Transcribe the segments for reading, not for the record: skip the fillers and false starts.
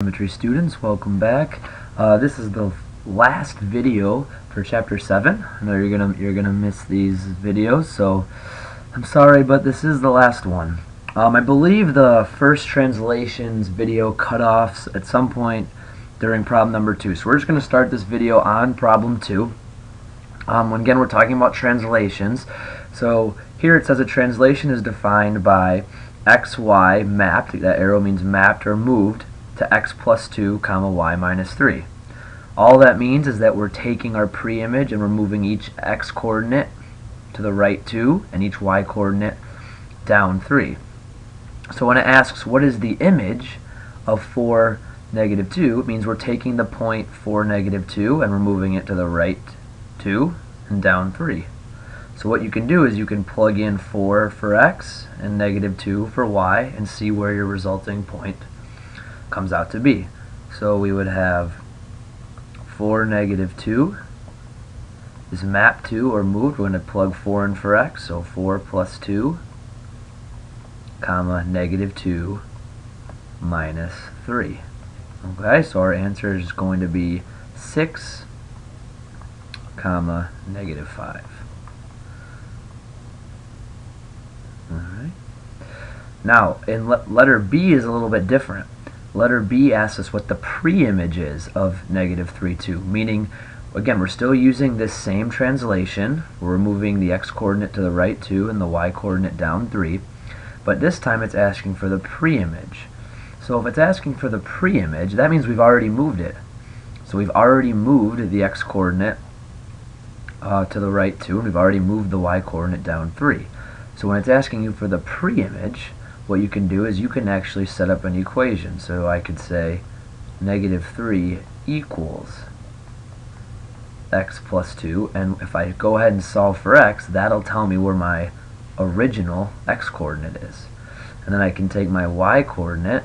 Geometry students, welcome back. This is the last video for chapter 7. I know you're gonna miss these videos, so I'm sorry, but this is the last one. I believe the first translations video cut off at some point during problem number 2. So we're just gonna start this video on problem 2. Again, we're talking about translations. So here it says a translation is defined by xy mapped, that arrow means mapped or moved, to x plus 2 comma y minus 3. All that means is that we're taking our pre-image and we're moving each x coordinate to the right 2 and each y coordinate down 3. So when it asks what is the image of 4, negative 2, it means we're taking the point 4, negative 2 and we're moving it to the right 2 and down 3. So what you can do is you can plug in 4 for x and negative 2 for y and see where your resulting point comes out to be. So we would have 4, negative 2 is mapped to or moved. We're going to plug 4 in for x, so 4 plus 2 comma negative 2 minus 3. Okay, so our answer is going to be 6 comma negative 5. Alright. Now, in letter B is a little bit different. Letter B asks us what the pre-image is of negative 3, 2, meaning, again, we're still using this same translation. We're moving the x-coordinate to the right 2 and the y-coordinate down 3, but this time it's asking for the pre-image. So if it's asking for the pre-image, that means we've already moved it. So we've already moved the x-coordinate to the right 2, and we've already moved the y-coordinate down 3. So when it's asking you for the pre-image, what you can do is you can actually set up an equation. So I could say negative 3 equals x plus 2, and if I go ahead and solve for x, that'll tell me where my original x-coordinate is. And then I can take my y-coordinate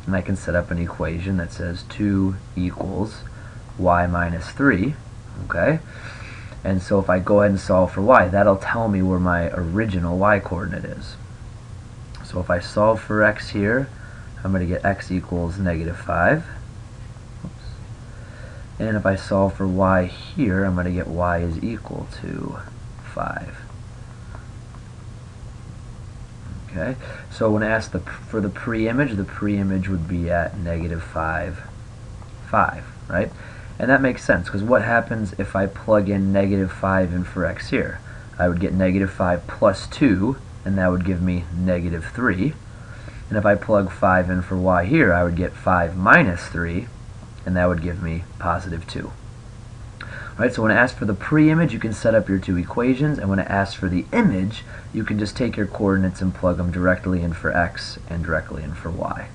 and I can set up an equation that says 2 equals y minus 3. Okay? And so if I go ahead and solve for y, that'll tell me where my original y-coordinate is. So if I solve for x here, I'm going to get x equals negative 5. Oops. And if I solve for y here, I'm going to get y is equal to 5. Okay, so when asked for the pre-image would be at negative 5, 5, right? And that makes sense, because what happens if I plug in negative 5 in for x here? I would get negative 5 plus 2, and that would give me negative 3. And if I plug 5 in for y here, I would get 5 minus 3, and that would give me positive 2. Alright, so when it asks for the pre-image, you can set up your two equations, and when it asks for the image, you can just take your coordinates and plug them directly in for x and directly in for y.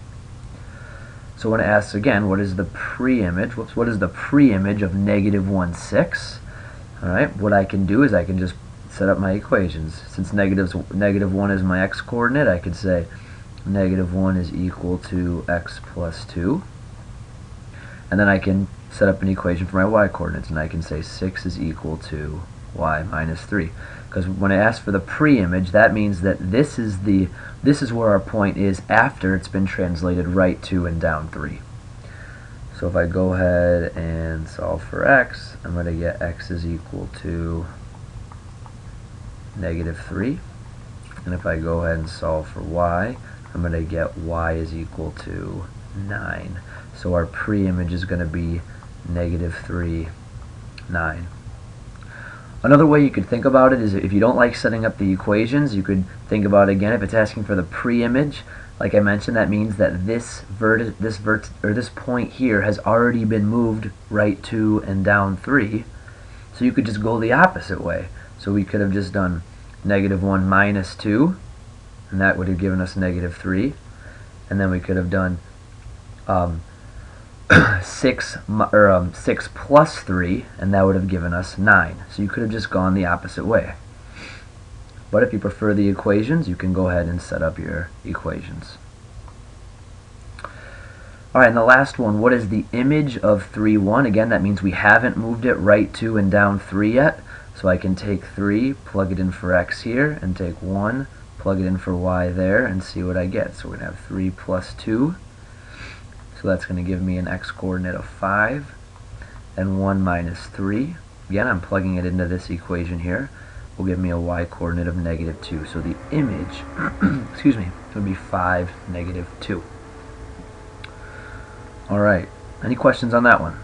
So when it asks again, what is the pre-image? What is the pre-image of negative 1, 6? Alright, what I can do is I can just set up my equations. Since negative 1 is my x-coordinate, I could say negative 1 is equal to x plus 2. And then I can set up an equation for my y-coordinates, and I can say 6 is equal to y minus 3. Because when it asks for the pre-image, that means that this is where our point is after it's been translated right 2 and down 3. So if I go ahead and solve for x, I'm going to get x is equal to negative 3. And if I go ahead and solve for y, I'm going to get y is equal to 9. So our pre-image is going to be negative 3, 9. Another way you could think about it is if you don't like setting up the equations, you could think about it again. If it's asking for the pre-image, like I mentioned, that means that this point here has already been moved right 2 and down 3. So you could just go the opposite way. So we could have just done negative 1 minus 2, and that would have given us negative 3. And then we could have done 6 plus 3, and that would have given us 9. So you could have just gone the opposite way. But if you prefer the equations, you can go ahead and set up your equations. Alright, and the last one, what is the image of 3, 1? Again, that means we haven't moved it right 2 and down 3 yet. So I can take 3, plug it in for x here, and take 1, plug it in for y there, and see what I get. So we're going to have 3 plus 2. So that's going to give me an x-coordinate of 5 and 1 minus 3. Again, I'm plugging it into this equation here. Will give me a y-coordinate of negative 2. So the image, excuse me, would be 5, negative 2. Alright, any questions on that one?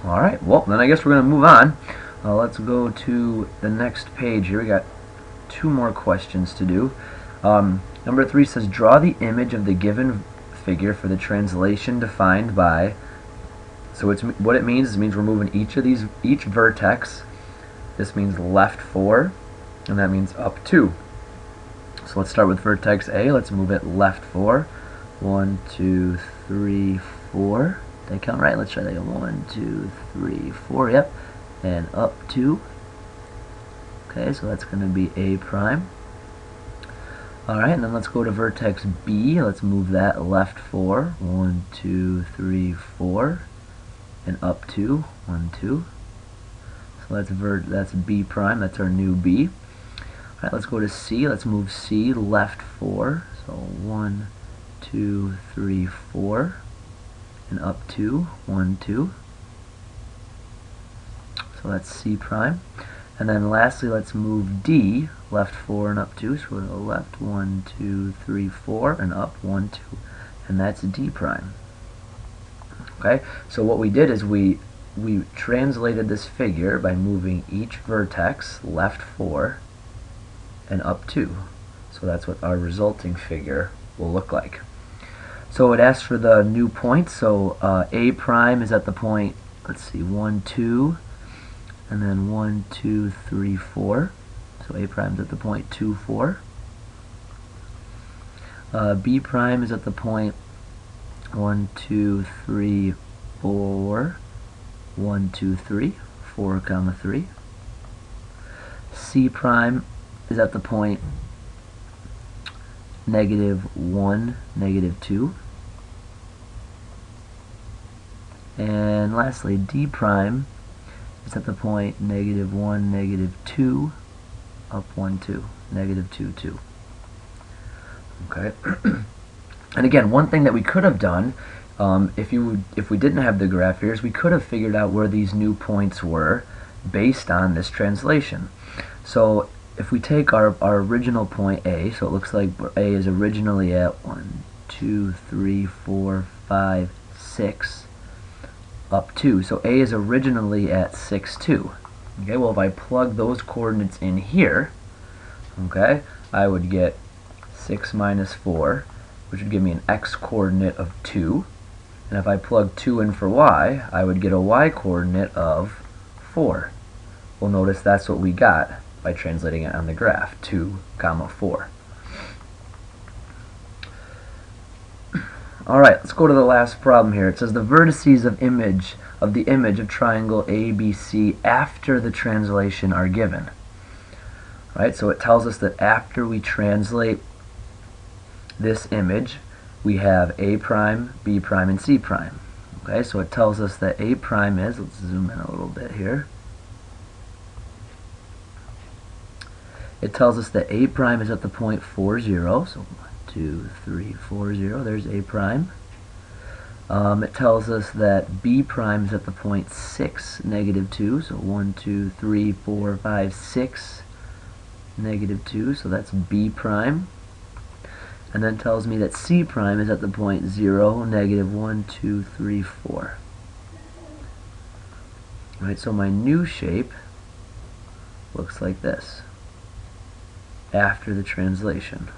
Alright, well, then I guess we're going to move on. Let's go to the next page here. We got 2 more questions to do. Number 3 says, draw the image of the given figure for the translation defined by. So what it means we're moving each vertex. This means left 4, and that means up 2. So let's start with vertex A. Let's move it left 4. 1, 2, 3, 4. Did I count right? Let's try that again. 1, 2, 3, 4. Yep. And up 2. Okay, so that's going to be A prime. Alright, and then let's go to vertex B. Let's move that left 4. 1, 2, 3, 4. And up 2. 1, 2. So that's B prime. That's our new B. Alright, let's go to C. Let's move C left 4. So 1, 2, 3, 4. And up 2. 1, 2. So that's C prime. And then lastly, let's move D left 4 and up 2. So we'll go left 1, 2, 3, 4 and up 1, 2. And that's D prime. Okay, so what we did is we translated this figure by moving each vertex left 4 and up 2. So that's what our resulting figure will look like. So it asks for the new points. So A prime is at the point, let's see, 1, 2, and then 1, 2, 3, 4. So A prime is at the point 2, 4. B prime is at the point 1, 2, 3, 4. 1, 2, 3. 4, comma 3. C prime is at the point negative 1, negative 2. And lastly, D prime is at the point negative 1, negative 2, up 1, 2, negative 2, 2. Okay. And again, one thing that we could have done, if we didn't have the graph here, is we could have figured out where these new points were based on this translation. So if we take our original point A, so it looks like A is originally at 1, 2, 3, 4, 5, 6, up 2. So A is originally at 6, 2. Okay, well if I plug those coordinates in here, okay, I would get 6 minus 4, which would give me an x-coordinate of 2. And if I plug 2 in for y, I would get a y-coordinate of 4. Well, notice that's what we got by translating it on the graph, 2, comma 4. Alright, let's go to the last problem here. It says the vertices of the image of triangle ABC after the translation are given. Right, so it tells us that after we translate this image, we have A prime, B prime, and C prime. Okay, so it tells us that A prime is, let's zoom in a little bit here. It tells us that A prime is at the point 4, 0. So 1, 2, 3, 4, 0. There's A prime. It tells us that B prime is at the point 6, negative 2. So 1, 2, 3, 4, 5, 6, negative 2. So that's B prime. And then tells me that C prime is at the point 0, negative 1, 2, 3, 4. Right, so my new shape looks like this after the translation.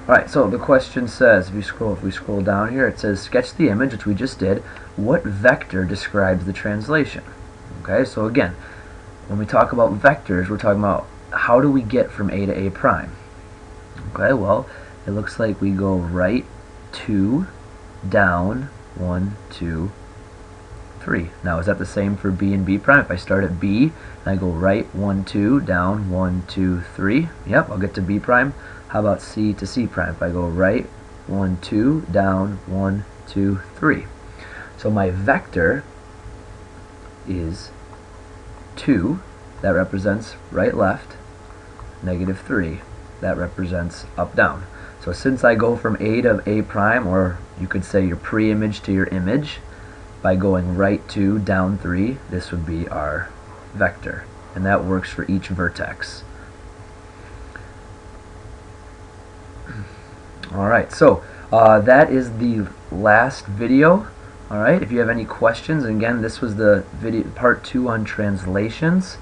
Alright, so the question says, if we scroll down here, it says sketch the image, which we just did. What vector describes the translation? Okay, so again, when we talk about vectors, we're talking about how do we get from A to A prime. Okay, well, it looks like we go right 2, down 1, 2, 3. Now, is that the same for B and B prime? If I start at B and I go right 1, 2, down 1, 2, 3, yep, I'll get to B prime. How about C to C prime? If I go right 1, 2, down 1, 2, 3. So my vector is 2, that represents right left, negative 3. That represents up down. So since I go from A to A prime, or you could say your pre-image to your image, by going right 2, down 3, this would be our vector. And that works for each vertex. Alright, so that is the last video. Alright, if you have any questions, and again, this was the video part 2 on translations,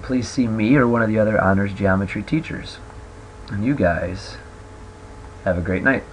please see me or one of the other honors geometry teachers. And you guys have a great night.